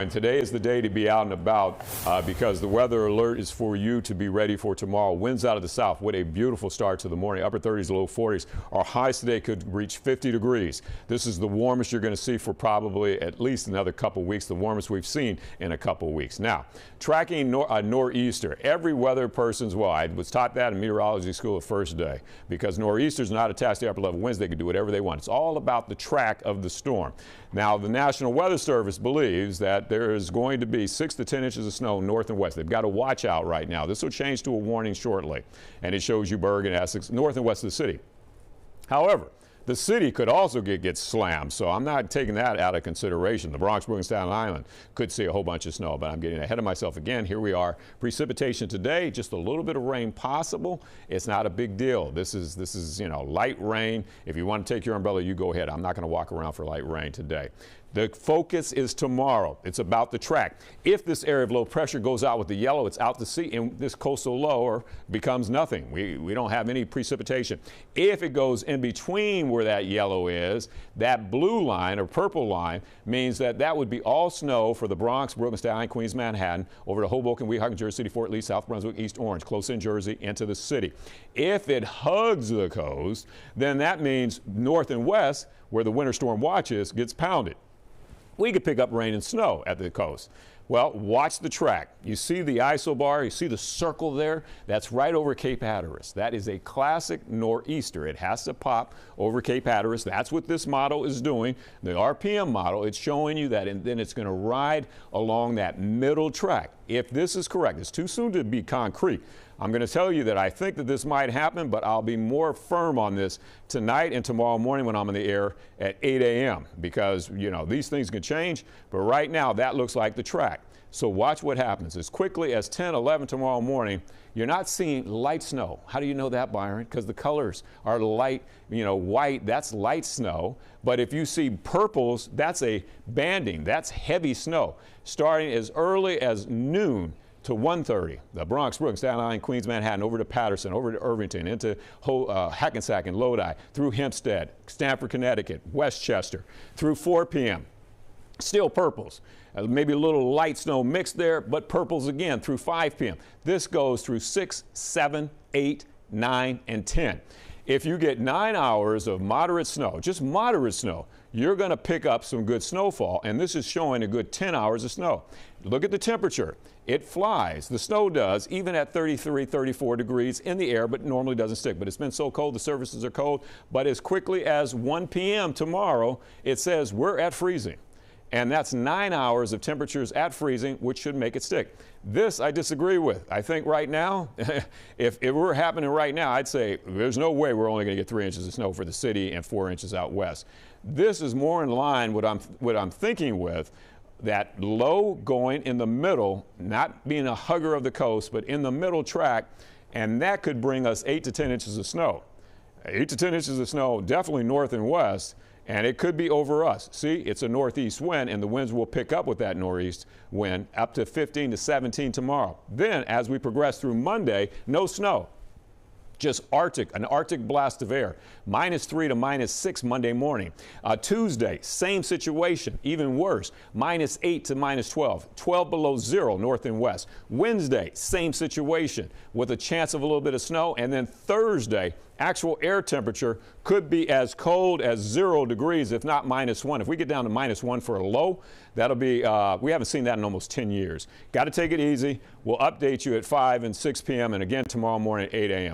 And today is the day to be out and about because the weather alert is for you to be ready for tomorrow. Winds out of the south. What a beautiful start to the morning. Upper 30s, low 40s. Our highs today could reach 50 degrees. This is the warmest you're going to see for probably at least another couple weeks, the warmest we've seen in a couple weeks. Now, tracking nor'easter. Every weather person's, well, I was taught that in meteorology school the first day because nor'easters are not attached to upper level winds. They can do whatever they want. It's all about the track of the storm. Now, the National Weather Service believes that there is going to be 6 to 10 inches of snow north and west. They've got to watch out right now. This will change to a warning shortly, and it shows you Bergen, Essex, north and west of the city. However, the city could also get slammed, so I'm not taking that out of consideration. The Bronx, Brooklyn, Staten Island could see a whole bunch of snow, but I'm getting ahead of myself again. Here we are. Precipitation today, just a little bit of rain possible. It's not a big deal. This is light rain. If you want to take your umbrella, you go ahead. I'm not going to walk around for light rain today. The focus is tomorrow. It's about the track. If this area of low pressure goes out with the yellow, it's out to sea, and this coastal lower becomes nothing. We don't have any precipitation. If it goes in between where that yellow is, that blue line or purple line means that would be all snow for the Bronx, Brooklyn, Staten Island, Queens, Manhattan, over to Hoboken, Weehawken, Jersey City, Fort Lee, South Brunswick, East Orange, close in Jersey, into the city. If it hugs the coast, then that means north and west, where the winter storm watch is, gets pounded. We could pick up rain and snow at the coast. Well, watch the track. You see the isobar, you see the circle there? That's right over Cape Hatteras. That is a classic nor'easter. It has to pop over Cape Hatteras. That's what this model is doing. The RPM model, it's showing you that, and then it's going to ride along that middle track. If this is correct, it's too soon to be concrete. I'm going to tell you that I think that this might happen, but I'll be more firm on this tonight and tomorrow morning when I'm in the air at 8 a.m. because, these things can change, but right now that looks like the track. So watch what happens. As quickly as 10, 11 tomorrow morning, you're not seeing light snow. How do you know that, Byron? Because the colors are light, white, that's light snow. But if you see purples, that's a banding, that's heavy snow. Starting as early as noon to 1:30, the Bronx, Brooklyn, Staten Island, Queens, Manhattan, over to Patterson, over to Irvington, into Hackensack and Lodi, through Hempstead, Stamford, Connecticut, Westchester, through 4 p.m. Still purples. Maybe a little light snow mixed there, but purples again through 5 p.m. This goes through 6, 7, 8, 9, and 10. If you get 9 hours of moderate snow, just moderate snow, you're going to pick up some good snowfall, and this is showing a good 10 hours of snow. Look at the temperature. It flies. The snow does, even at 33, 34 degrees in the air, but normally doesn't stick. But it's been so cold, the surfaces are cold. But as quickly as 1 p.m. tomorrow, it says we're at freezing. And that's 9 hours of temperatures at freezing, which should make it stick. This I disagree with. I think right now, if it were happening right now, I'd say there's no way we're only going to get 3 inches of snow for the city and 4 inches out west. This is more in line what I'm thinking with, that low going in the middle, not being a hugger of the coast, but in the middle track, and that could bring us 8 to 10 inches of snow. 8 to 10 inches of snow, definitely north and west. And it could be over us. See, it's a northeast wind, and the winds will pick up with that northeast wind up to 15 to 17 tomorrow. Then, as we progress through Monday, no snow. Just an Arctic blast of air, -3 to -6 Monday morning. Tuesday, same situation, even worse, -8 to -12, 12 below zero north and west. Wednesday, same situation with a chance of a little bit of snow. And then Thursday, actual air temperature could be as cold as 0 degrees, if not -1. If we get down to -1 for a low, that'll be, we haven't seen that in almost 10 years. Got to take it easy. We'll update you at 5 and 6 p.m. and again tomorrow morning at 8 a.m.